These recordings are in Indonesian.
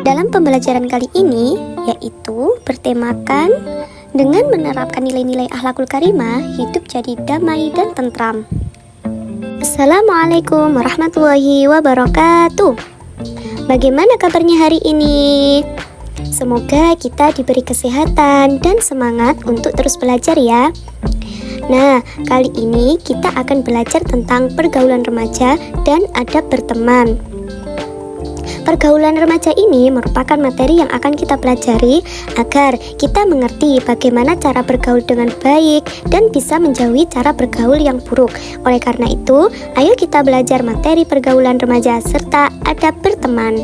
Dalam pembelajaran kali ini, yaitu bertemakan dengan menerapkan nilai-nilai akhlakul karimah, hidup jadi damai dan tentram. Assalamualaikum warahmatullahi wabarakatuh. Bagaimana kabarnya hari ini? Semoga kita diberi kesehatan dan semangat untuk terus belajar ya. Nah, kali ini kita akan belajar tentang pergaulan remaja dan adab berteman. Pergaulan remaja ini merupakan materi yang akan kita pelajari agar kita mengerti bagaimana cara bergaul dengan baik dan bisa menjauhi cara bergaul yang buruk. Oleh karena itu, ayo kita belajar materi pergaulan remaja serta adab berteman.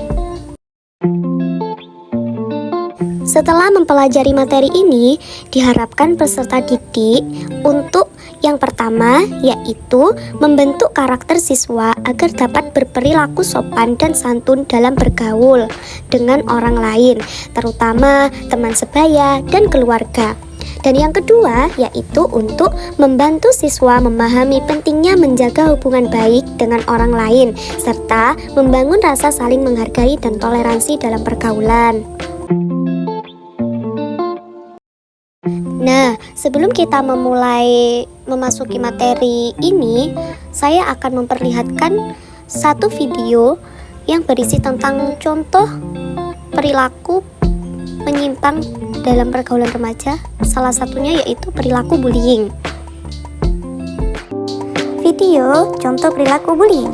Setelah mempelajari materi ini, diharapkan peserta didik untuk yang pertama yaitu membentuk karakter siswa agar dapat berperilaku sopan dan santun dalam bergaul dengan orang lain, terutama teman sebaya dan keluarga. Dan yang kedua yaitu untuk membantu siswa memahami pentingnya menjaga hubungan baik dengan orang lain serta membangun rasa saling menghargai dan toleransi dalam pergaulan. Nah, sebelum kita memasuki materi ini, saya akan memperlihatkan satu video yang berisi tentang contoh perilaku menyimpang dalam pergaulan remaja. Salah satunya yaitu perilaku bullying. Video contoh perilaku bullying.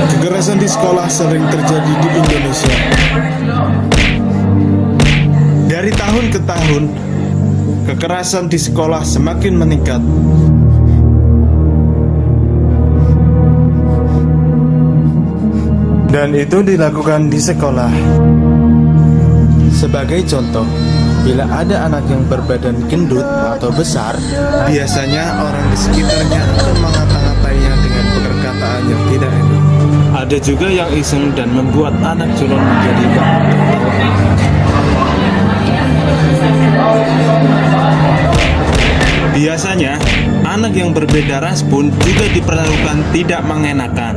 Kekerasan di sekolah sering terjadi di Indonesia. Dari tahun ke tahun, kekerasan di sekolah semakin meningkat. Dan itu dilakukan di sekolah. Sebagai contoh, bila ada anak yang berbadan gendut atau besar, biasanya orang di sekitarnya akan mengata-ngatainya dengan perkataan yang tidak enak. Ada juga yang iseng dan membuat anak culun menjadi bahan tertawa. Biasanya, anak yang berbeda ras pun juga diperlakukan tidak mengenakan.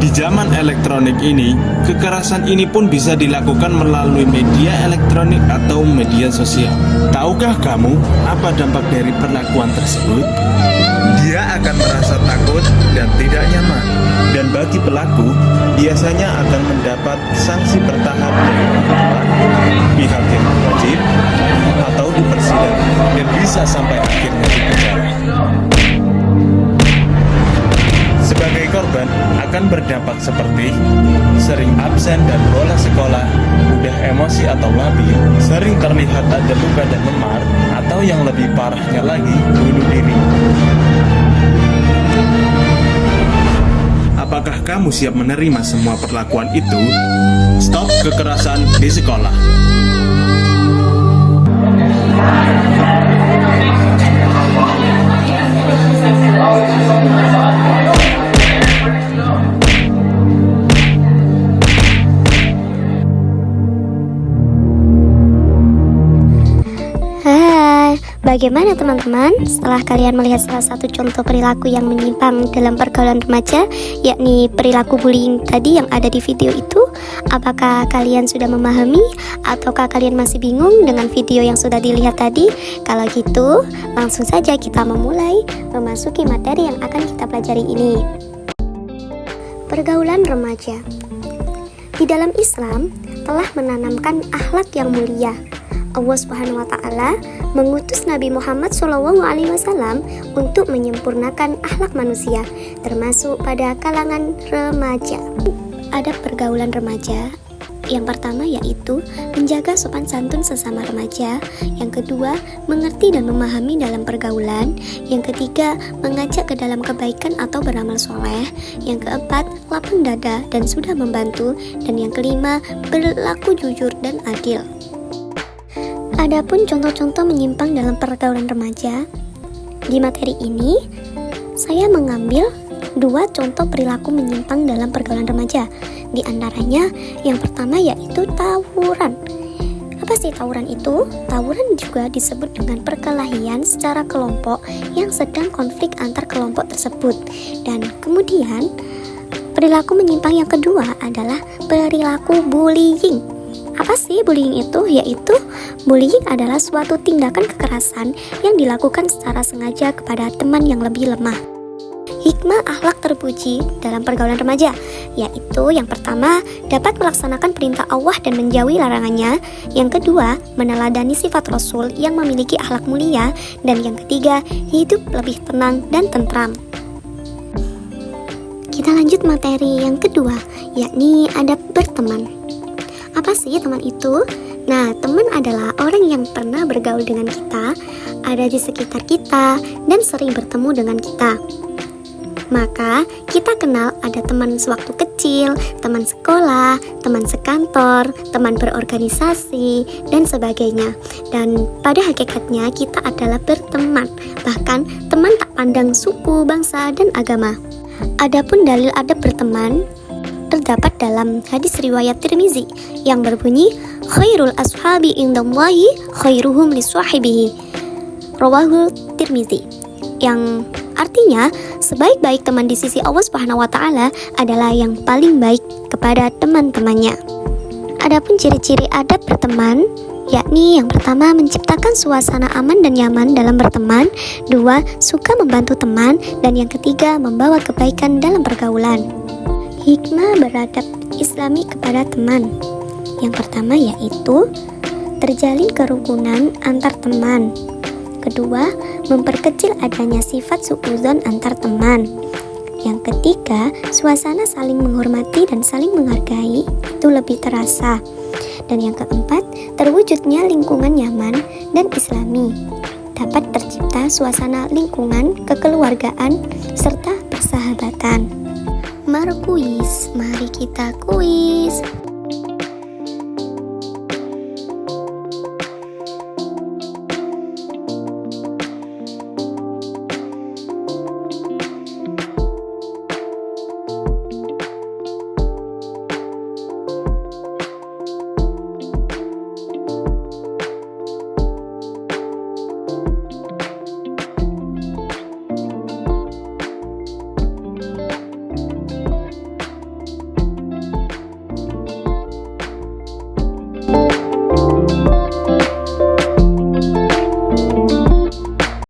Di zaman elektronik ini, kekerasan ini pun bisa dilakukan melalui media elektronik atau media sosial. Tahukah kamu apa dampak dari perlakuan tersebut? Dia akan merasa takut dan tidak nyaman. Dan bagi pelaku, biasanya akan mendapat sanksi bertahap dari orang tua, pihak yang wajib, atau di persidangan, dan bisa sampai akhirnya dipenjara. Sebagai korban akan berdampak seperti sering absen dan bolos sekolah, mudah emosi atau labil, sering terlihat ada luka dan memar, atau yang lebih parahnya lagi, bunuh diri. Apakah kamu siap menerima semua perlakuan itu? Stop kekerasan di sekolah. Bagaimana teman-teman? Setelah kalian melihat salah satu contoh perilaku yang menyimpang dalam pergaulan remaja, yakni perilaku bullying tadi yang ada di video itu, apakah kalian sudah memahami ataukah kalian masih bingung dengan video yang sudah dilihat tadi? Kalau gitu, langsung saja kita memasuki materi yang akan kita pelajari ini. Pergaulan remaja. Di dalam Islam telah menanamkan akhlak yang mulia. Allah Subhanahu wa Ta'ala mengutus Nabi Muhammad SAW untuk menyempurnakan akhlak manusia, termasuk pada kalangan remaja. Adab pergaulan remaja. Yang pertama yaitu menjaga sopan santun sesama remaja. Yang kedua, mengerti dan memahami dalam pergaulan. Yang ketiga, mengajak ke dalam kebaikan atau beramal soleh. Yang keempat, lapang dada dan sudah membantu. Dan yang kelima, berlaku jujur dan adil. Adapun contoh-contoh menyimpang dalam pergaulan remaja, di materi ini saya mengambil 2 contoh perilaku menyimpang dalam pergaulan remaja. Di antaranya yang pertama yaitu tawuran. Apa sih tawuran itu? Tawuran juga disebut dengan perkelahian secara kelompok yang sedang konflik antar kelompok tersebut. Dan kemudian perilaku menyimpang yang kedua adalah perilaku bullying. Apa sih bullying itu? Yaitu bullying adalah suatu tindakan kekerasan yang dilakukan secara sengaja kepada teman yang lebih lemah. Hikmah akhlak terpuji dalam pergaulan remaja, yaitu yang pertama, dapat melaksanakan perintah Allah dan menjauhi larangannya. Yang kedua, meneladani sifat Rasul yang memiliki akhlak mulia. Dan yang ketiga, hidup lebih tenang dan tentram. Kita lanjut materi yang kedua, yakni adab berteman. Apa sih teman itu? Nah, teman adalah orang yang pernah bergaul dengan kita, ada di sekitar kita, dan sering bertemu dengan kita. Maka kita kenal ada teman sewaktu kecil, teman sekolah, teman sekantor, teman berorganisasi, dan sebagainya. Dan pada hakikatnya kita adalah berteman, bahkan teman tak pandang suku, bangsa, dan agama. Adapun dalil adab berteman terdapat dalam hadis riwayat Tirmizi yang berbunyi, khairul ashabi indallahi khairuhum li sahibihi, rawahu Tirmizi, yang artinya sebaik-baik teman di sisi Allah Subhanahu wa taala adalah yang paling baik kepada teman-temannya. Adapun ciri-ciri adab berteman, yakni yang pertama menciptakan suasana aman dan nyaman dalam berteman, dua suka membantu teman, dan yang ketiga membawa kebaikan dalam pergaulan. Hikmah beradab Islami kepada teman. Yang pertama yaitu terjalin kerukunan antar teman. Kedua, memperkecil adanya sifat suudzon antar teman. Yang ketiga, suasana saling menghormati dan saling menghargai itu lebih terasa. Dan yang keempat, terwujudnya lingkungan nyaman dan islami. Dapat tercipta suasana lingkungan, kekeluargaan, serta persahabatan. Mari kita kuis.